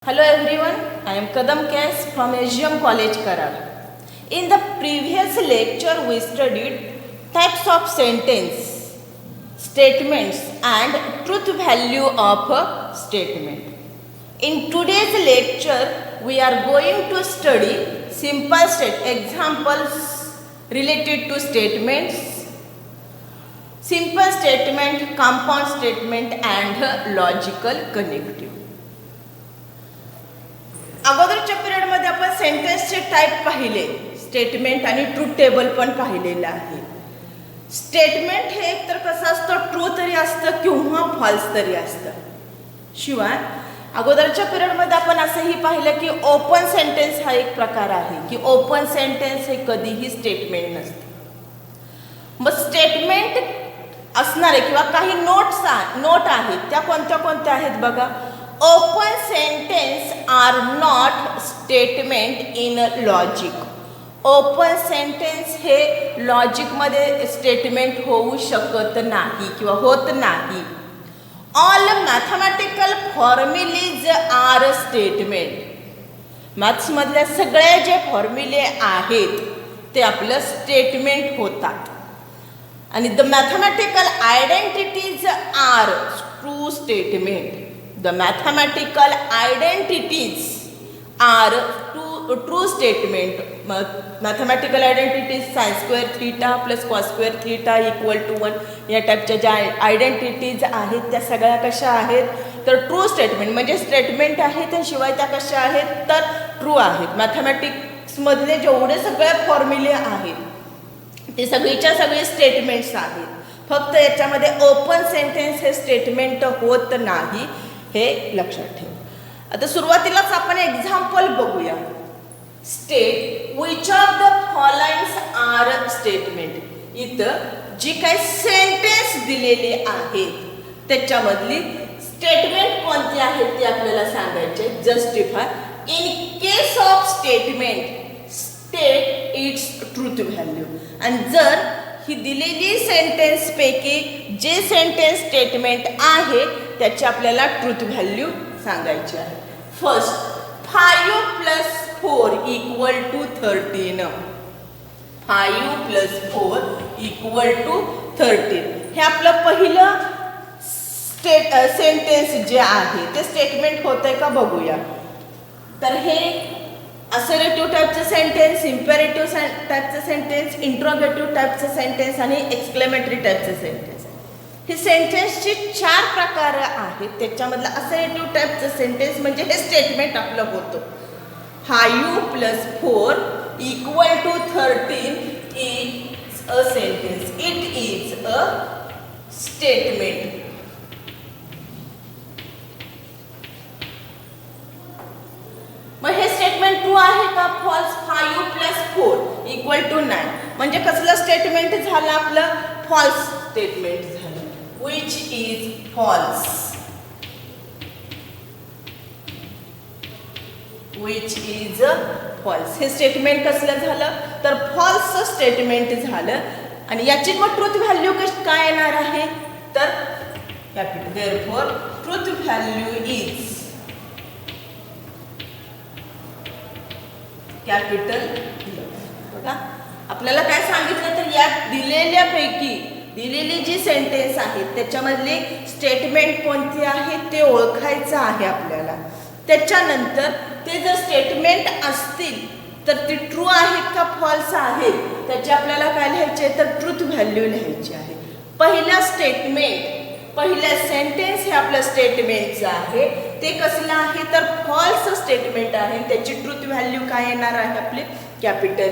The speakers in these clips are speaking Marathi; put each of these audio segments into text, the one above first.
Hello everyone, I am Kadam Kes from AGM College Karar. In the previous lecture we studied types of sentence, statements and truth value of a statement. In today's lecture we are going to study simple examples related to statements, simple statement, compound statement and logical connective. अगोदरच्या पिरियडमध्ये आपण सेंटेन्सचे टाईप पाहिले, स्टेटमेंट आणि ट्रूथ टेबल पण पाहिलेलं आहे. स्टेटमेंट हे एकतर कसं असतं, ट्रू तरी असतं किंवा फॉल्स तरी असतं. शिवाय अगोदरच्या पिरियडमध्ये आपण असंही पाहिलं की ओपन सेंटेन्स हा एक प्रकार आहे की ओपन सेंटेन्स हे कधीही स्टेटमेंट नसतं. मग स्टेटमेंट असणारे किंवा काही नोट आहेत त्या कोणत्या आहेत बघा. Open sentence are not statement in logic. Open sentence हे लॉजिकमध्ये स्टेटमेंट होऊ शकत नाही किंवा होत नाही. All mathematical formulas are statement. मॅथ्समधल्या सगळे जे फॉर्म्युले आहेत ते आपलं स्टेटमेंट होतात. आणि the mathematical identities are true statement. The mathematical identities are true statement. Mathematical identities sin square theta plus cos square theta equal to 1 या टाईपच्या ज्या आयडेंटिटीज आहेत त्या सगळ्या कशा आहेत तर ट्रू स्टेटमेंट म्हणजे स्टेटमेंट आहेत आणि शिवाय त्या कशा आहेत तर ट्रू आहेत. मॅथमॅटिक्समधले जेवढे सगळे फॉर्म्युले आहेत ते सगळीच्या सगळे स्टेटमेंट्स आहेत. फक्त याच्यामध्ये ओपन सेंटेन्स हे स्टेटमेंट होत नाही हे लक्षात ठेव. आता सुरुवातीलाच आपण एक्झाम्पल बघूया. State which of the followings are statement. इथं जी काही सेंटेन्स दिलेली आहेत त्याच्यामधली स्टेटमेंट कोणती आहेत ते आपल्याला सांगायचे. Justify. In case of statement state its truth value. आणि जर ही दिलेली सेंटेन्स पैकी जे सेंटेन्स स्टेटमेंट आहे त्याची आपल्याला ट्रूथ व्हॅल्यू सांगायची आहे. फर्स्ट 5 + 4 = 13. 5 + 4 = 13 हे आपलं पहिलं सेंटेन्स जे आहे ते स्टेटमेंट होतंय का बघूया. तर हे असर्टिव्ह टाईपचं सेंटेन्स, इम्पेरेटिव्ह टाईपचं सेंटेन्स, इंट्रोगेटिव्ह टाईपचं सेंटेन्स आणि एक्सक्लेमेटरी टाईपचं सेंटेन्स. हे सेंटेन्सचे 4 प्रकार आहेत. त्याच्यामधलं असर्टिव्ह टाईपचं सेंटेन्स म्हणजे हे स्टेटमेंट आपलं होतं. 5 + 4 = 13 is a sentence. It is a statement. मग हे स्टेटमेंट ट्रू आहे का फॉल्स. 5 + 4 = 9 म्हणजे कसलं स्टेटमेंट झालं आपलं फॉल्स स्टेटमेंट झालं. Which is false. Which is false हे स्टेटमेंट कसलं झालं तर फॉल्स स्टेटमेंट झालं. आणि याची मग ट्रूथ व्हॅल्यू काय येणार आहे तर capital. Therefore truth value is capital. बघा आपल्याला काय सांगितलं तर या दिलेली जी सेंटेन्स आहेत त्याच्यामधले स्टेटमेंट कोणते आहेत ते ओळखायचं आहे आपल्याला. त्याच्यानंतर ते जर स्टेटमेंट असतील तर ते ट्रू आहेत का फॉल्स आहेत त्याची आपल्याला काय लिहायचे तर ट्रूथ व्हॅल्यू लिहायची आहे. पहिलं सेंटेन्स हे आपलं स्टेटमेंटचं आहे ते कसलं आहे तर फॉल्स स्टेटमेंट आहे. त्याची ट्रूथ व्हॅल्यू काय येणार आहे आपली कॅपिटल E.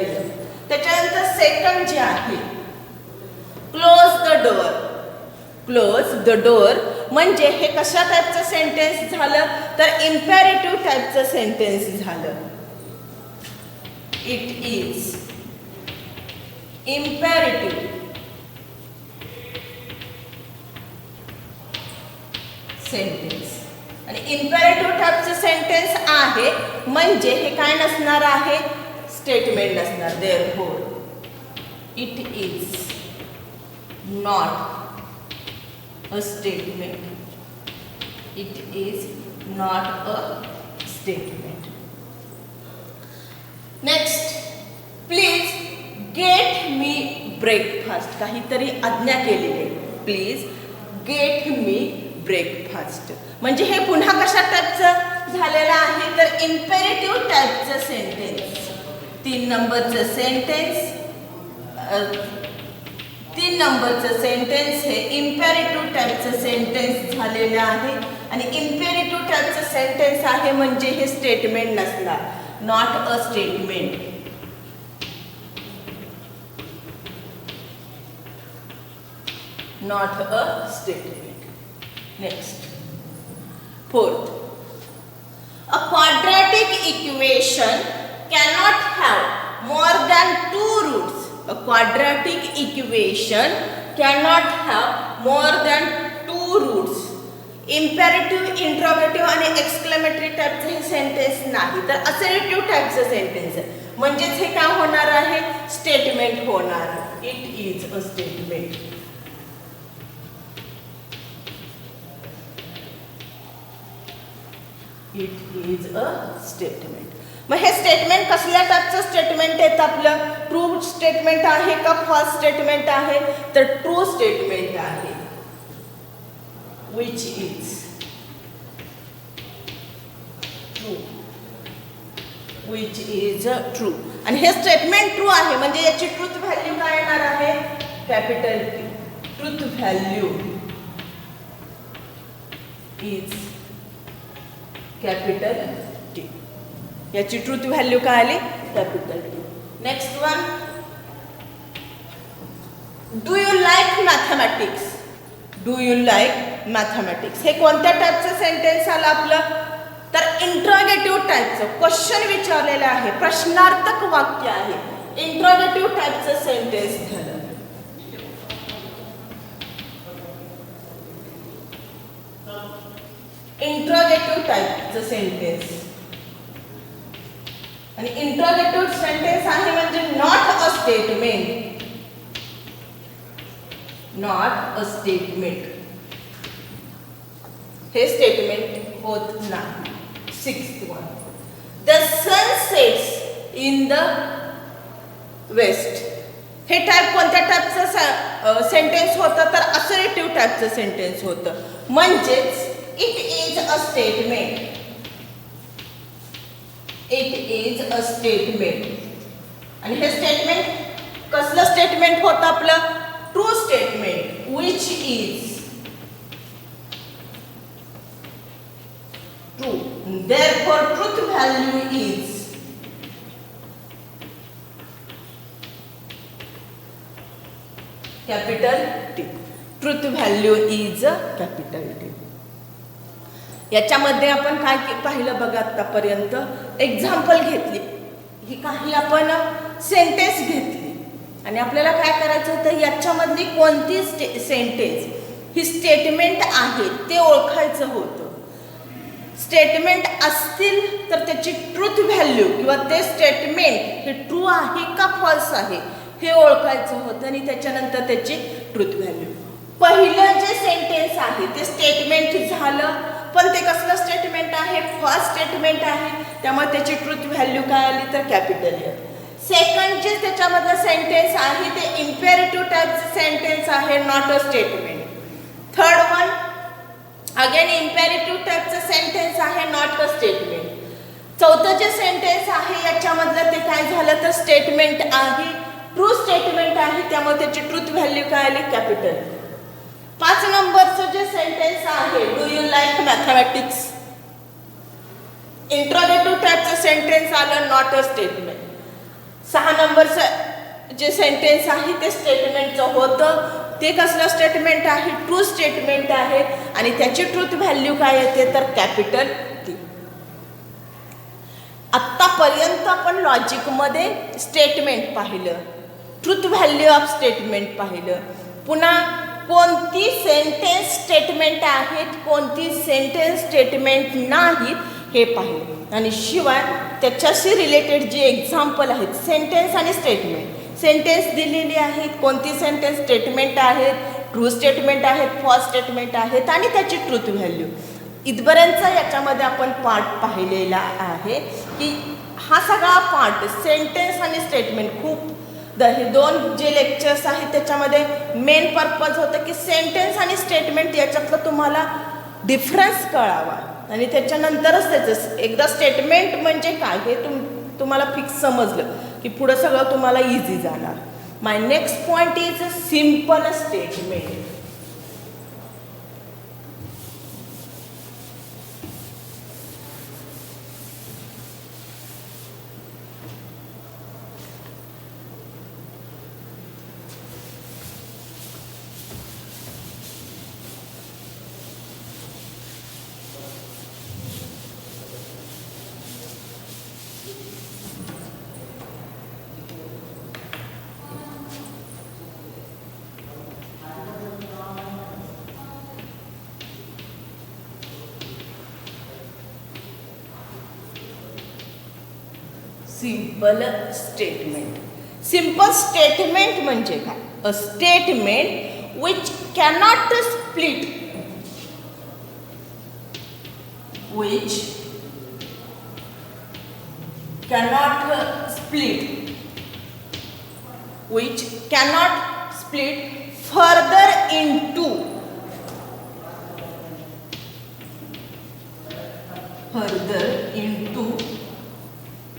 त्याच्यानंतर सेकंड जे आहे close the door. Close the door म्हणजे हे कशा टाईपचं सेंटेन्स झालं तर इम्पेरेटिव्ह टाईपचं सेंटेन्स झालं. It is imperative sentence. आणि इम्पेरेटिव्ह टाईपचं सेंटेन्स आहे म्हणजे हे काय नसणार आहे स्टेटमेंट नसणार. Therefore it is not a statement. It is not a statement. Next, please get me breakfast. काहीतरी आज्ञा केलेली आहे. प्लीज गेट मी ब्रेकफास्ट म्हणजे हे पुन्हा कशा टाईपचं झालेलं आहे तर इम्पेरेटिव्ह टाईपचं सेंटेन्स. 3 नंबरचं सेंटेन्स, 3 नंबरचं सेंटेन्स हे इम्पेरेटिव्ह टाईपचं सेंटेन्स झालेलं आहे. आणि इम्पेरेटिव्ह टाईपचं सेंटेन्स आहे म्हणजे हे स्टेटमेंट नसणार, not a statement. Not a statement. Next, fourth, a quadratic equation cannot have more than 2 roots. A quadratic equation cannot have more than 2 roots. Imperative, interrogative आणि exclamatory टाईपचं हे सेंटेन्स नाही तर assertive टाईपचं सेंटेन्स आहे. म्हणजेच हे काय होणार आहे, स्टेटमेंट होणार. It is a statement. It is a statement. मग हे स्टेटमेंट कसल्या टाईपचं स्टेटमेंट आहे आपलं, ट्रू स्टेटमेंट आहे का फॉल्स स्टेटमेंट आहे तर ट्रू स्टेटमेंट आहे. Which is true, which is true. आणि हे स्टेटमेंट ट्रू आहे म्हणजे याची ट्रूथ व्हॅल्यू काय येणार आहे, capital T. Truth value is capital T. याची ट्रूथ व्हॅल्यू काय आली, capital T. Next one, do you like mathematics. Do you like mathematics हे कोणत्या टाईपचं सेंटेन्स आलं आपलं तर इंट्रोगेटिव्ह टाईपचं. क्वेश्चन विचारलेलं आहे, प्रश्नार्थक वाक्य आहे. इंट्रोगेटिव्ह टाईपचं सेंटेन्स झालं. इंट्रोगेटिव्ह टाईपचं सेंटेन्स. आणि इंट्रोगेटिव्ह सेंटेन्स आहे म्हणजे not a statement. Not a statement हे स्टेटमेंट होत नाही. 6th one, the sun sets in the west. हे टाईप कोणत्या टाईपचं सेंटेन्स होतं तर असर्टिव्ह टाईपचं सेंटेन्स होतं. म्हणजेच it is a statement. It is a statement. आणि हे स्टेटमेंट कसलं स्टेटमेंट होतं आपलं, true statement. which is true. Therefore truth value is capital T. Truth value is capital T. याच्यामध्ये आपण काय पाहिलं बघा आतापर्यंत, एक्झाम्पल घेतली, ही काही आपण सेंटेन्स घेतली आणि आपल्याला काय करायचं होतं याच्यामधली कोणती सेंटेन्स ही स्टेटमेंट आहे ते ओळखायचं होतं. स्टेटमेंट असतील तर त्याची ट्रूथ व्हॅल्यू किंवा ते स्टेटमेंट हे ट्रू आहे का फॉल्स आहे हे ओळखायचं होतं आणि त्याच्यानंतर त्याची ट्रूथ व्हॅल्यू. पहिलं जे सेंटेन्स आहे ते स्टेटमेंट झालं पण ते कसलं स्टेटमेंट आहे, फर्स्ट स्टेटमेंट आहे त्यामुळे त्याची ट्रूथ व्हॅल्यू काय आली तर कॅपिटल एफ. सेकंड जे त्याच्यामधलं सेंटेन्स आहे ते इम्पेरेटिव्ह टाईपचं सेंटेन्स आहे, not a statement. Third one again imperative टाईपचं सेंटेन्स आहे, नॉट अ स्टेटमेंट. चौथं जे सेंटेन्स आहे याच्यामधलं ते काय झालं तर स्टेटमेंट आहे, ट्रू स्टेटमेंट आहे त्यामुळे त्याची ट्रूथ व्हॅल्यू काय आली कॅपिटल. 5 नंबरचं जे सेंटेन्स आहे do you like mathematics, interrogative टाईपचं सेंटेन्स आलं, नॉट अ स्टेटमेंट. 6 नंबरचं जे सेंटेन्स आहे ते स्टेटमेंटचं होतं, ते कसलं स्टेटमेंट आहे, ट्रू स्टेटमेंट आहे आणि त्याची ट्रूथ व्हॅल्यू काय येते तर कॅपिटल टी. आत्तापर्यंत आपण लॉजिकमध्ये स्टेटमेंट पाहिलं, ट्रूथ व्हॅल्यू ऑफ स्टेटमेंट पाहिलं, पुन्हा कोणती सेंटेन्स स्टेटमेंट आहेत कोणती सेंटेन्स स्टेटमेंट नाहीत हे पाहिलं आणि शिवाय त्याच्याशी रिलेटेड जे एक्झाम्पल आहेत सेंटेन्स आणि स्टेटमेंट. सेंटेन्स दिलेली आहेत, कोणती सेंटेन्स स्टेटमेंट आहेत, ट्रू स्टेटमेंट आहेत, फॉल्स स्टेटमेंट आहेत आणि त्याची ट्रूथ व्हॅल्यू. इथपर्यंतचा याच्यामध्ये आपण पार्ट पाहिलेला आहे की हा सगळा पार्ट सेंटेन्स आणि स्टेटमेंट खूप हे दोन जे लेक्चर्स आहेत त्याच्यामध्ये मेन पर्पज होतं की सेंटेन्स आणि स्टेटमेंट याच्यातलं तुम्हाला डिफरन्स कळावा आणि त्याच्यानंतरच त्याचं एकदा स्टेटमेंट म्हणजे काय हे तुम्हाला फिक्स समजलं की पुढं सगळं तुम्हाला इझी जाणार. My next point is a simple statement. Simple statement. Simple statement म्हणजे काय? A statement which cannot split, which cannot split further into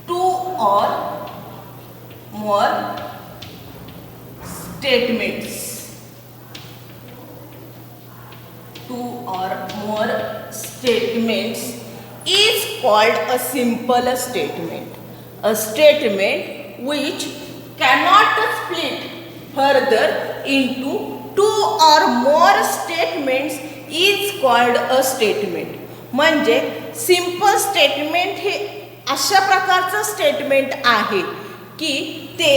two or more statements. Two or more statements is called a simple statement. A statement which cannot split further into two or more statements is called a statement. म्हणजे सिंपल स्टेटमेंट हे अशा प्रकारचं स्टेटमेंट आहे की ते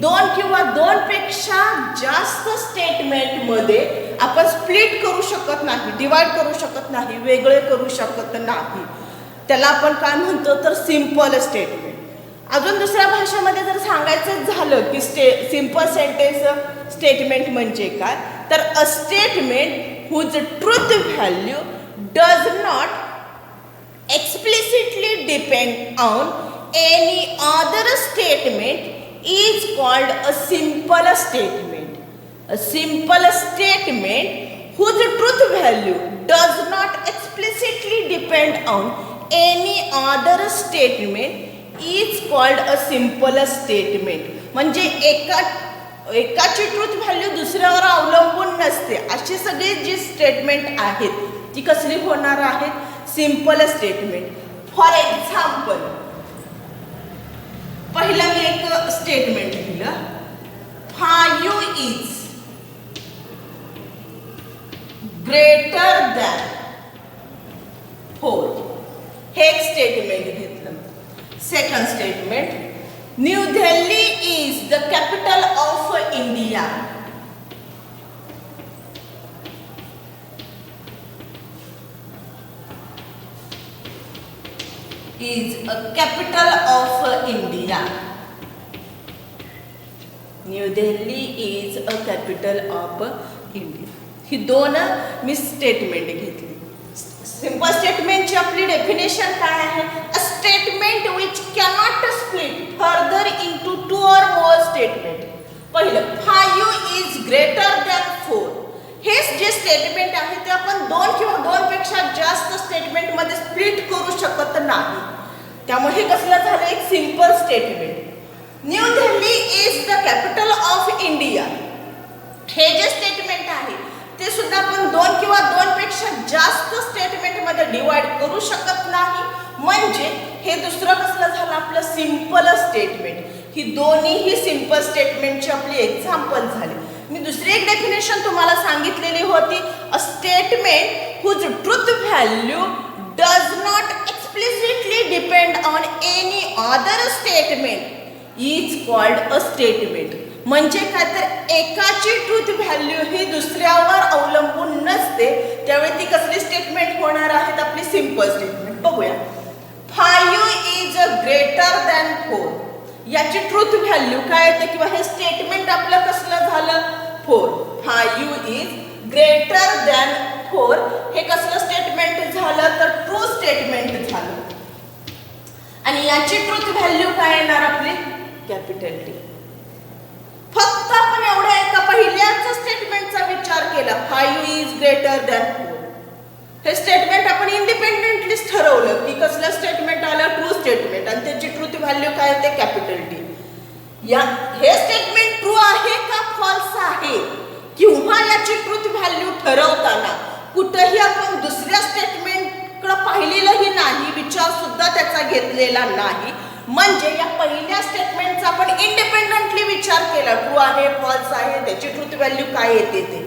दोन किंवा दोनपेक्षा जास्त स्टेटमेंटमध्ये आपण स्प्लिट करू शकत नाही, डिवाइड करू शकत नाही, वेगळे करू शकत नाही. त्याला आपण काय म्हणतो तर सिंपल स्टेटमेंट. अजून दुसऱ्या भाषेमध्ये जर सांगायचं झालं की सिंपल सेंटेन्स स्टेटमेंट म्हणजे काय तर a statement whose truth value does not explicitly depend on any other statement is called a simple statement. A simple statement whose truth value does not explicitly depend on any other statement is called a simple statement. म्हणजे एकाची ट्रूथ व्हॅल्यू दुसऱ्यावर अवलंबून नसते अशी सगळी जी स्टेटमेंट आहेत ती कसली होणार आहेत सिंपल स्टेटमेंट. फॉर एक्झाम्पल पहिलं मी एक स्टेटमेंट लिहिलं 5 इज ग्रेटर दॅन 4. हे एक स्टेटमेंट घेतलं. Second statement new Delhi is the capital of India. is a capital of India. New Delhi is a capital of India. ही दोन मी स्टेटमेंट घेतली. सिंपल स्टेटमेंटची आपली डेफिनेशन काय आहे? अ statement which cannot split further into two और मोर स्टेटमेंट. पहिलं 5 इज ग्रेटर दॅन 4. हे जे स्टेटमेंट आहे ते आपण दोन किंवा दोनपेक्षा जास्त स्टेटमेंटमध्ये स्प्लिट करू शकत नाही. त्यामुळे हे कसलं झालं एक simple statement. New Delhi is the capital of India हे जे स्टेटमेंट आहे ते सुद्धा आपण दोन किंवा दोनपेक्षा जास्त स्टेटमेंटमध्ये डिवाइड करू शकत नाही. म्हणजे हे दुसरं कसलं झालं आपलं सिंपल स्टेटमेंट. ही दोन्हीही सिंपल स्टेटमेंटची आपली एक्झाम्पल झाली. मी दुसरी एक डेफिनेशन तुम्हाला सांगितलेली होती a statement whose truth value does not explicitly depend on any other statement is called a statement. म्हणजे काय तर एकाची ट्रूथ व्हॅल्यू ही दुसऱ्यावर अवलंबून नसते. त्यावेळी ती कसली स्टेटमेंट होणार आहेत आपली सिंपल स्टेटमेंट. बघूया 5 इज ग्रेटर दॅन 4. याची ट्रूथ व्हॅल्यू काय येते किंवा हे स्टेटमेंट आपलं कसलं झालं 4. 5 इज ग्रेटर दॅन 4 हे कसलं स्टेटमेंट झालं तर ट्रू स्टेटमेंट झालं. आणि याची ट्रूथ व्हॅल्यू काय येणार आपली कॅपिटल टी. फक्त आपण एवढ्या एका पहिल्याच स्टेटमेंटचा विचार केला 5 इज ग्रेटर दॅन 4. हे स्टेटमेंट आपण इंडिपेंडेंटलीच ठरवलं की कसलं स्टेटमेंट आलं ट्रू स्टेटमेंट आणि त्याची ट्रूथ व्हॅल्यू काय ते कॅपिटल टी. या हे स्टेटमेंट ट्रू आहे का फॉल्स आहे किंवा याची ट्रूथ व्हॅल्यू ठरवताना कुठेही आपण दुसऱ्या स्टेटमेंटकडे पाहिलेलंही नाही, विचार सुद्धा त्याचा घेतलेला नाही. म्हणजे या पहिल्या स्टेटमेंटचा आपण इंडिपेंडेंटली विचार केला ट्रू आहे फॉल्स आहे त्याची ट्रूथ व्हॅल्यू काय येते ते.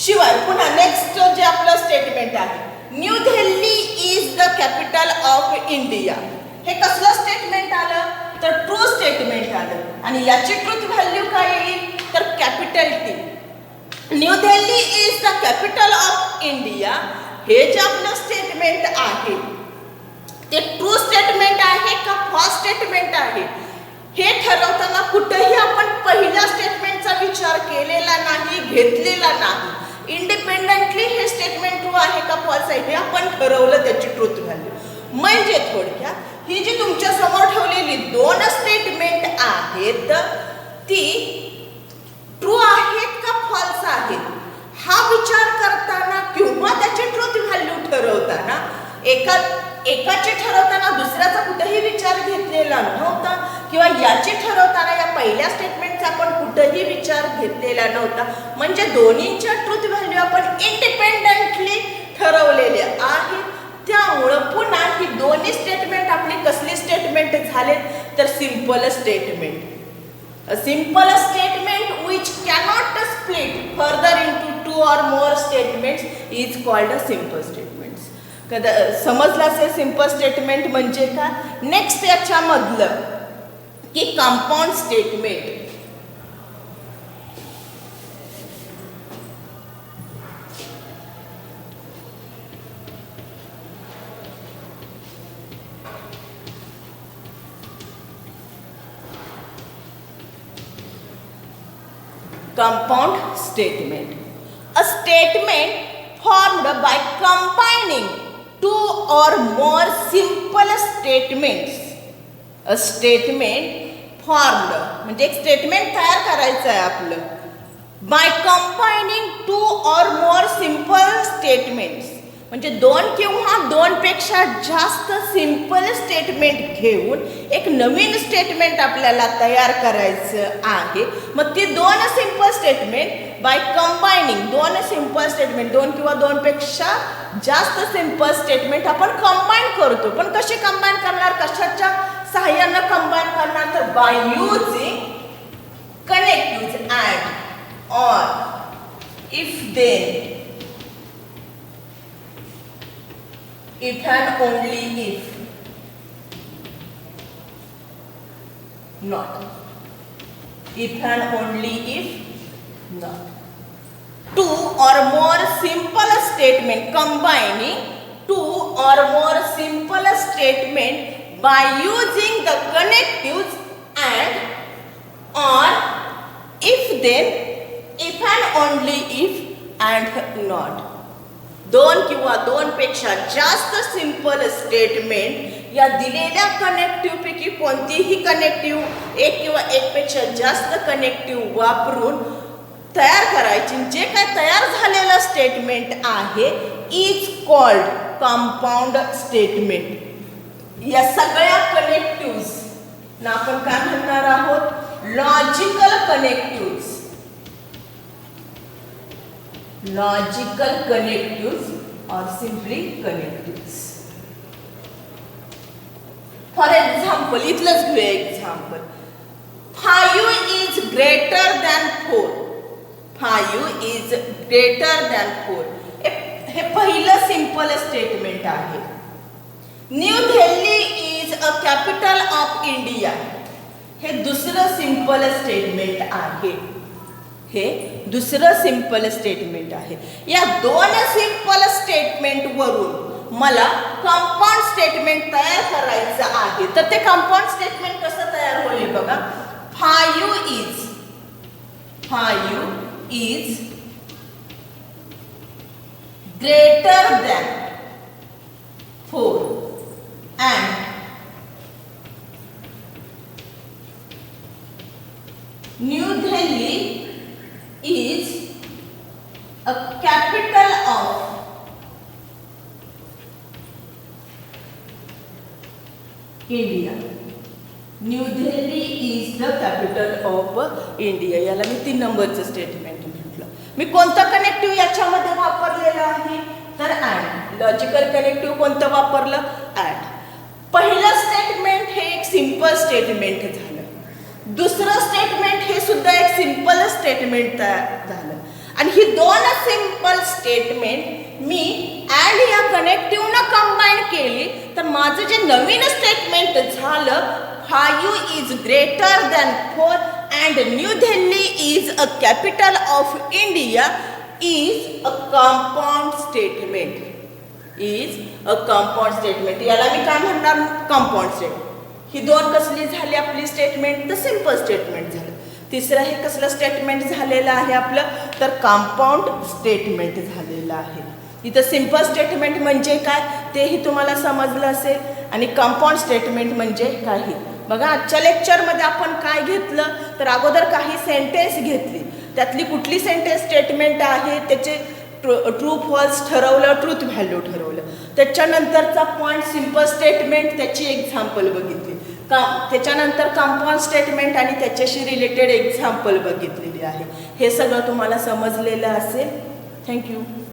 शिवाय पुन्हा नेक्स्ट जे आपलं स्टेटमेंट आहे new Delhi is the capital of India. हे कसलं स्टेटमेंट आलं तर ट्रू स्टेटमेंट आलं आणि याची ट्रूथ व्हॅल्यू काय येईल तर capital T. New Delhi is the capital of India हे जे आपलं स्टेटमेंट आहे ते ट्रू स्टेटमेंट आहे का फॉल्स स्टेटमेंट आहे हे ठरवताना कुठेही आपण पहिल्या स्टेटमेंटचा विचार केलेला नाही, घेतलेला नाही. इंडिपेंडेंटली हे स्टेटमेंट ट्रू आहे का फॉल्स आहे हे आपण ठरवलं त्याची ट्रूथ व्हॅल्यू. म्हणजे थोडक्यात ही जी तुमच्या समोर ठेवलेली 2 स्टेटमेंट आहेत ती ट्रू आहेत का फॉल्स आहेत हा विचार करताना किंवा त्याची ट्रूथ व्हॅल्यू ठरवताना एकाची ठरवताना दुसऱ्याचा कुठेही विचार घेतलेला नव्हता किंवा याची ठरवताना या पहिल्या स्टेटमेंटचा आपण कुठेही विचार घेतलेला नव्हता. म्हणजे दोन्हीच्या ट्रूथ व्हॅल्यू आपण इंडिपेंडेंटली ठरवलेले आहेत. त्यामुळं पुन्हा ही दोन्ही स्टेटमेंट आपली कसली स्टेटमेंट झाले तर simple statement. A simple statement which cannot split further into 2 or more statements is called a simple statements. कदा समजलं असेल सिंपल स्टेटमेंट म्हणजे का. नेक्स्ट याच्यामधलं की compound statement. Compound statement. A statement formed by combining 2 or more simple statements. A statement formed म्हणजे एक स्टेटमेंट तयार करायचं आहे आपलं by combining 2 or more simple statements. म्हणजे 2 किंवा 2 पेक्षा जास्त सिंपल स्टेटमेंट घेऊन एक नवीन स्टेटमेंट आपल्याला तयार करायचं आहे. मग ती 2 simple statement by combining 2 simple statement 2 किंवा 2 पेक्षा जास्त सिंपल स्टेटमेंट आपण कंबाईन करतो. पण कसे कंबाईन करणार कशाच्या सहाय्यानं कंबाईन करणार तर by using connectives and or if then if and only if, not if and only if, not. 2 or more simple statement combining 2 or more simple statement by using the connectives and or if then if and only if and not. 2 किंवा 2 पेक्षा जास्त सिंपल स्टेटमेंट या दिलेल्या कनेक्टिव्ह पैकी कोणतीही कनेक्टिव्ह एक किंवा एक पेक्षा जास्त कनेक्टिव्ह वापरून तयार करायची. जे काय तयार झालेलं स्टेटमेंट आहे इज कॉल्ड कंपाऊंड स्टेटमेंट. या सगळ्या कनेक्टिव्ह्ज ना आपण काय म्हणणार आहोत logical connectives. Logical connectives or simply connectives. For example, इथलंच घेऊया example. 5 is greater than 4. 5 is greater than 4. हे पहिलं सिंपल स्टेटमेंट आहे. New Delhi is a capital of India. हे दुसरं सिंपल स्टेटमेंट आहे. हे दुसरं सिंपल स्टेटमेंट आहे. या 2 सिंपल स्टेटमेंट वरून मला कंपाऊंड स्टेटमेंट तयार करायचं आहे. तर ते कंपाऊंड स्टेटमेंट कसं तयार होईल बघा. 5 is greater than 4 and New Delhi is a capital of India. New Delhi is the capital of India. याला मी 3 नंबरचं स्टेटमेंट म्हटलं. मी कोणतं कनेक्टिव्ह याच्यामध्ये वापरलेलं आहे तर ॲड. लॉजिकल कनेक्टिव्ह कोणतं वापरलं? ॲड. पहिलं स्टेटमेंट हे एक सिंपल स्टेटमेंट झालं. दुसरं स्टेटमेंट हे सुद्धा एक सिंपल स्टेटमेंट झालं. आणि ही 2 सिंपल स्टेटमेंट मी ॲड या कनेक्टिव्हनं कंबाईन केली तर माझं जे नवीन स्टेटमेंट झालं 5 is greater than 4 and New Delhi is a capital of India is a compound statement. Is a compound statement. याला मी काय म्हणणार? Compound statement. ही 2 कसली झाली आपली स्टेटमेंट? तर सिंपल स्टेटमेंट झालं. तिसरं हे कसलं स्टेटमेंट झालेलं आहे आपलं? तर कंपाऊंड स्टेटमेंट झालेलं आहे. इथं सिंपल स्टेटमेंट म्हणजे काय तेही तुम्हाला समजलं असेल आणि कंपाऊंड स्टेटमेंट म्हणजे काही. बघा आजच्या लेक्चरमध्ये आपण काय घेतलं तर अगोदर काही सेंटेन्स घेतली. त्यातली कुठली सेंटेन्स स्टेटमेंट आहे त्याचे ट्रू फॉल्स ठरवलं, ट्रूथ व्हॅल्यू ठरवलं. त्याच्यानंतरचा पॉईंट सिंपल स्टेटमेंट त्याची एक्झाम्पल बघितली. त्याच्यानंतर कंपाऊंड स्टेटमेंट आणि त्याच्याशी रिलेटेड एक्झाम्पल बघितलेली आहे. हे सगळं तुम्हाला समजलेलं असेल. थँक्यू.